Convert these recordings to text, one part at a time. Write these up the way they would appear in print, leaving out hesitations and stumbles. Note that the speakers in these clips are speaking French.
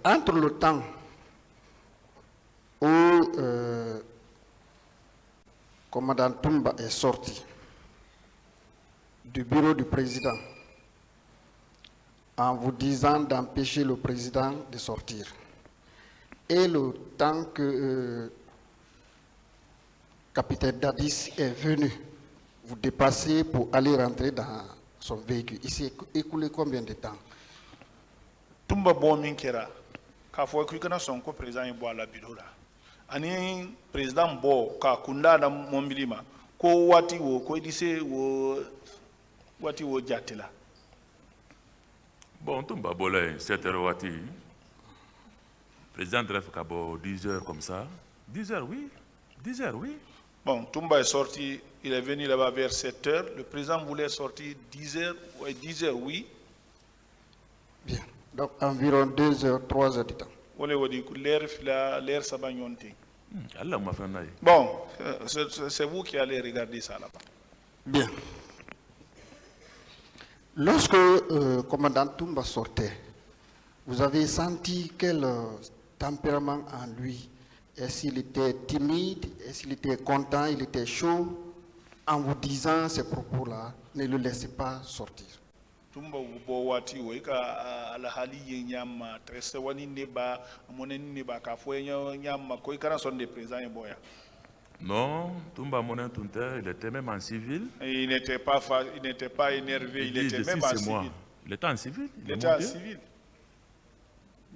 Entre le temps où commandant Toumba est sorti du bureau du président en vous disant d'empêcher le président de sortir, et le temps que capitaine Dadis est venu vous dépasser pour aller rentrer dans son véhicule, il s'est écoulé combien de temps? Toumba bon minkera ka fo ku kana son ko président yi bo la bidora ani président bo ka kunda da mombilima ko wati wo ko dise wo wati wo jatila. Bon, Toumba Bolé, 7h wati. Président Dref Kabo, 10h comme ça. 10h, oui. 10h, oui. Bon, Toumba est sorti, il est venu là-bas vers 7h. Le président voulait sortir 10h, ouais, 10h, oui. Bien. Donc environ 2h, 3h du temps. L'air sabagnonté. Bon, c'est vous qui allez regarder ça là-bas. Bien. Lorsque commandant Toumba sortait, vous avez senti quel tempérament en lui? Est-ce qu'il était timide? Est-ce qu'il était content? Il était chaud? En vous disant ces propos-là, ne le laissez pas sortir. Toumba bo wati wo ka ala hali yenyama tresse wani neba monen neba ka fo nyama ko ikara son de président boya. Non, Toumba Monen Tunte, il était même en civil. Et il n'était pas énervé, il était même en civil. Il était en civil. Il était en civil.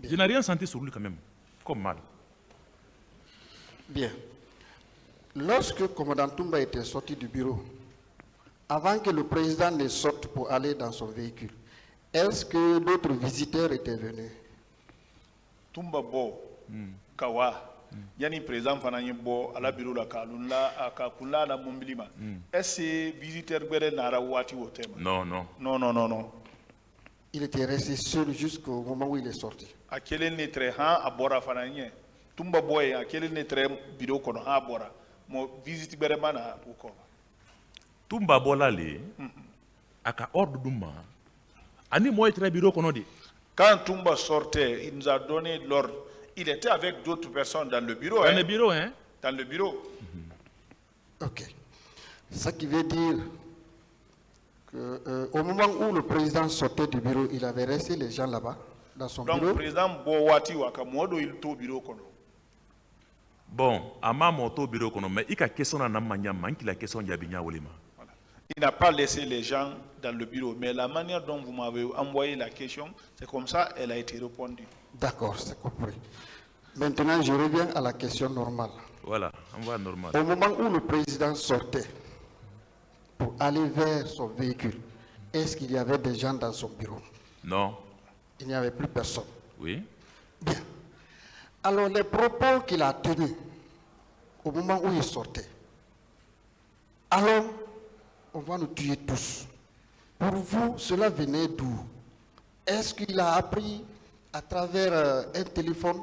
Je n'ai rien senti sur lui quand même, comme mal. Bien. Lorsque commandant Toumba était sorti du bureau, avant que le président ne sorte pour aller dans son véhicule, est-ce que d'autres visiteurs étaient venus? Toumba Bo, Kawa. Yani président fananye bo ala bureau la kalunla akakula na mombilima est-ce visiteur gbere nara wati wotema? Non. Il était resté seul jusqu'au moment où il est sorti. A quel netre ha abora fananye Toumba boy a quel netre bureau kono ha abora mo visite gbere mana uko Toumba bolale aka ordre duma ani mo etre bureau kono di. Quand Toumba sortait, il nous a donné l'ordre. Il était avec d'autres personnes dans le bureau. Dans le bureau, hein? Dans le bureau. Ok. Ça qui veut dire qu'au moment où le président sortait du bureau, il avait resté les gens là-bas, dans son bureau. Donc, le président Bowati Wakamodo, il est au bureau. Bon, à ma moto bureau, mais il y a question à Namanyama, il y a question à Wolima. Il n'a pas laissé les gens dans le bureau, mais la manière dont vous m'avez envoyé la question, c'est comme ça elle a été répondue. D'accord, c'est compris. Maintenant, je reviens à la question normale. Voilà, on va normal. Au moment où le président sortait pour aller vers son véhicule, est-ce qu'il y avait des gens dans son bureau? Non. Il n'y avait plus personne. Oui. Bien. Alors, les propos qu'il a tenus au moment où il sortait, alors, on va nous tuer tous. Pour vous, cela venait d'où? Est-ce qu'il a appris à travers un téléphone,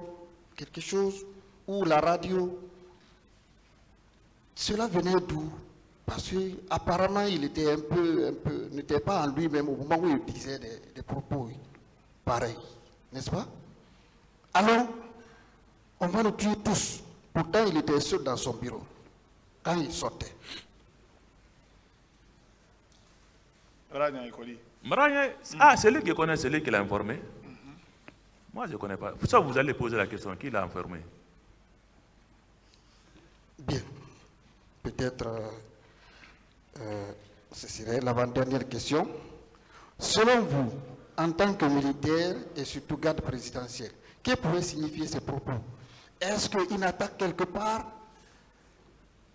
quelque chose, ou la radio? Cela venait d'où? Parce qu'apparemment, il était n'était pas en lui-même au moment où il disait des propos pareils, n'est-ce pas? Alors, on va nous tuer tous. Pourtant, il était seul dans son bureau quand il sortait. Ah, c'est lui qui connaît, c'est lui qui l'a informé. Moi, je ne connais pas. Ça, vous allez poser la question, qui l'a informé? Bien. Peut-être, ce serait l'avant-dernière question. Selon vous, en tant que militaire et surtout garde présidentiel, que pourrait signifier ces propos? Est-ce qu'une attaque quelque part?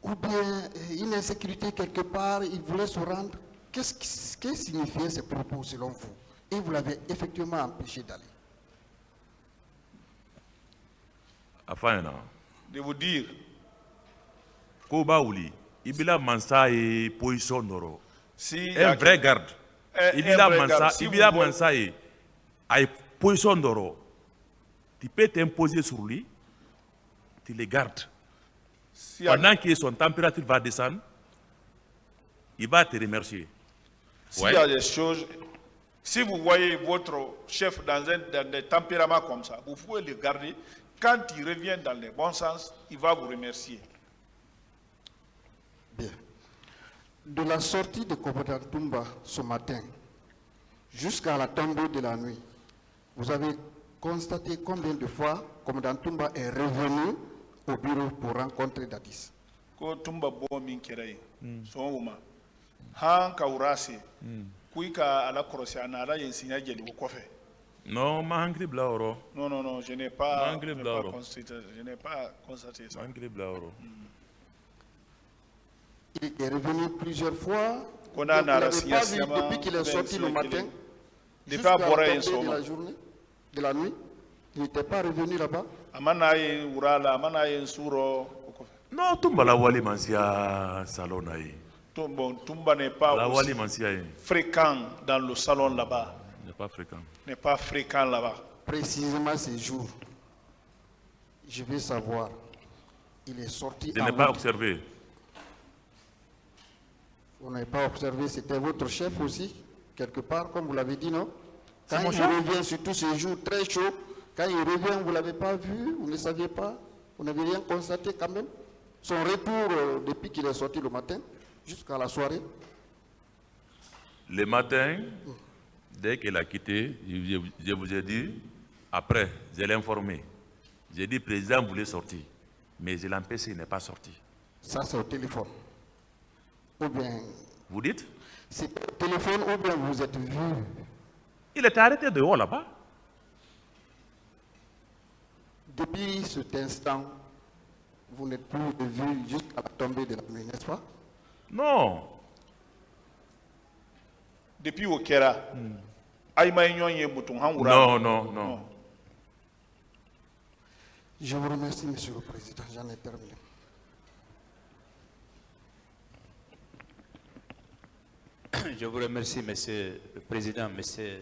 Ou bien une insécurité quelque part, il voulait se rendre? Qu'est-ce que signifiaient ces propos selon vous? Et vous l'avez effectivement empêché d'aller. Enfin, de vous dire, Kobaouli, Ibila Mansa et position Noro. Si un vrai garde. Ibila Mansa et position Noro. Tu peux t'imposer sur lui, tu les gardes. Pendant que son température va descendre, il va te remercier. S'il y a des choses, Si vous voyez votre chef dans des tempéraments comme ça, vous pouvez le garder. Quand il revient dans le bon sens, il va vous remercier. Bien. De la sortie de Commandant Toumba ce matin jusqu'à la tombée de la nuit, vous avez constaté combien de fois Commandant Toumba est revenu au bureau pour rencontrer Dadis? Ko Toumba bo min kerai. So uma. Han ka urase. Kuika ala korosi ana ala yensinya jeli ko kofe. Non, ma hangri blaoro. Non, je n'ai pas, Blaro. je n'ai pas constaté ça. Hangri blaoro. Il est revenu plusieurs fois. Qu'on Vous a n'avez narrasi pas vu yasiyama, depuis qu'il est sorti le matin Depuis jusqu'à la Bora tombée et de Soma. la journée, de la nuit. Il n'était pas revenu là-bas. Amana ye urala, amana ye suro. Non, Toumba la wali mansia salon aïe. Bon, Toumba n'est pas La aussi wali mansia fréquent dans le salon là-bas. n'est pas fréquent. N'est pas fréquent là-bas. Précisément ces jours, je veux savoir, il est sorti Je en n'ai pas route. observé. Vous n'avez pas observé, c'était votre chef aussi, quelque part, comme vous l'avez dit, non? C'est Quand mon il chef. revient, surtout ces jours très chauds, quand il revient, vous ne l'avez pas vu, vous ne saviez pas, vous n'avez rien constaté quand même. Son retour depuis qu'il est sorti le matin jusqu'à la soirée. Le matin, dès qu'elle a quitté, je vous ai dit, après, je l'ai informé. J'ai dit, président voulait sortir, mais je l'ai empêché, il n'est pas sorti. Ça, c'est au téléphone. Ou bien, Vous dites? c'est au téléphone ou bien vous êtes vu. Il était arrêté dehors là-bas. Depuis cet instant, vous n'êtes plus vu jusqu'à la tombée de la nuit, n'est-ce pas? Non. Depuis au Kera, Aïma Nyon Mouton, Han Oura. Non. Je vous remercie, Monsieur le Président. J'en ai terminé. Je vous remercie, Monsieur le Président, Messieurs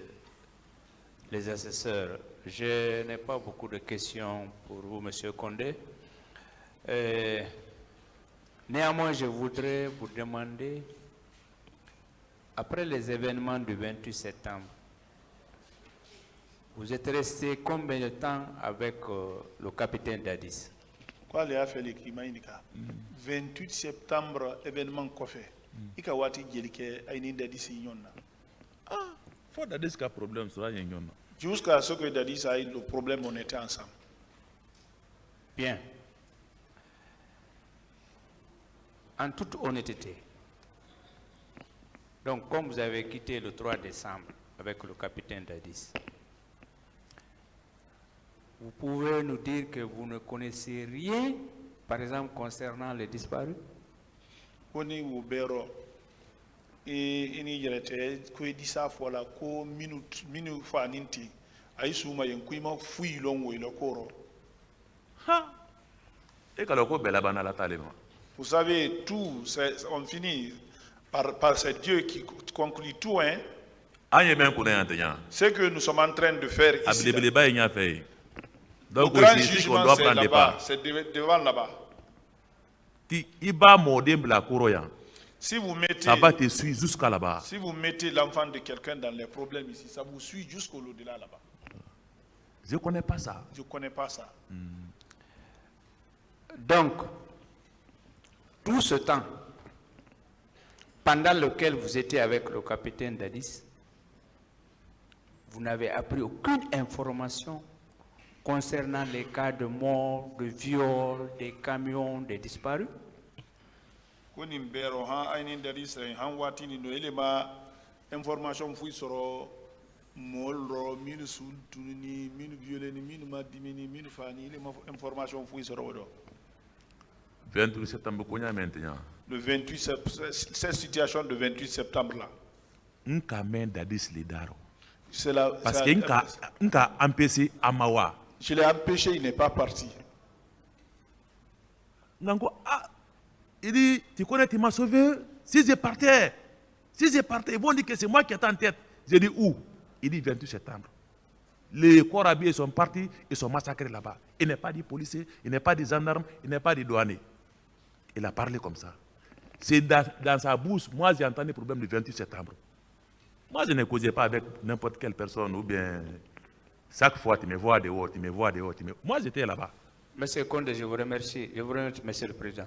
les assesseurs. Je n'ai pas beaucoup de questions pour vous, Monsieur Condé. Néanmoins, je voudrais vous demander, après les événements du 28 septembre, vous êtes resté combien de temps avec le capitaine Dadis? Quoi les a fait les Kimaïnika 28 septembre, événement Kofé. Ika wati djelike aïni Dadis yonna. Ah, faut d'aller jusqu'à problème, ça y est. Jusqu'à ce que Dadis a eu le problème, on était ensemble. Bien. En toute honnêteté, donc comme vous avez quitté le 3 décembre avec le capitaine Dadis, vous pouvez nous dire que vous ne connaissez rien, par exemple, concernant les disparus? Oni Wubero et ini yerete ko edisa fola ko minu fa ninti ay suma yen kuima fui longo ilo koro. Ha! Et quand le bela bana la talema. Vous savez, tout, on finit par ce Dieu qui conclut tout, hein. Aïe ben qu'on est un Ce que nous sommes en train de faire ici. Abileba il y a fait. Le Donc grand aussi, si on jugement, doit c'est prendre des là-bas, pas. c'est devant là-bas. Ti iba modem la koroya. Si vous mettez, Ça va te suivre jusqu'à là-bas. si vous mettez l'enfant de quelqu'un dans les problèmes ici, ça vous suit jusqu'au-delà là-bas. Je connais pas ça. Je ne connais pas ça. Donc, tout ce temps, pendant lequel vous étiez avec le capitaine Dadis, vous n'avez appris aucune information concernant les cas de mort, de viol, des camions, des disparus? Koni mbero han ainin dari sere han wati ni no elema information fu soro molro minu suntuni minu violeni minu madimini minu fani elema information fu soro do 28 septembre konya maintenant. le 28 septembre cette situation de 28 septembre là Nka men dadis le daro. c'est la Parce que nka empêché amawa. je l'ai empêché, il n'est pas parti. Nango ah il dit, tu connais, tu m'as sauvé. Si je partais, ils vont dire que c'est moi qui étais en tête. J'ai dit où? Il dit 28 septembre. Les corps habillés sont partis, ils sont massacrés là-bas. Il n'est pas des policiers, il n'est pas des gendarmes, il n'est pas des douaniers. Il a parlé comme ça. C'est dans sa bouche, moi j'ai entendu le problème du 28 septembre. Moi, je ne causais pas avec n'importe quelle personne, ou bien chaque fois tu me vois dehors, tu me vois dehors. Moi, j'étais là-bas. Monsieur Condé, je vous remercie. Je vous remercie, Monsieur le Président.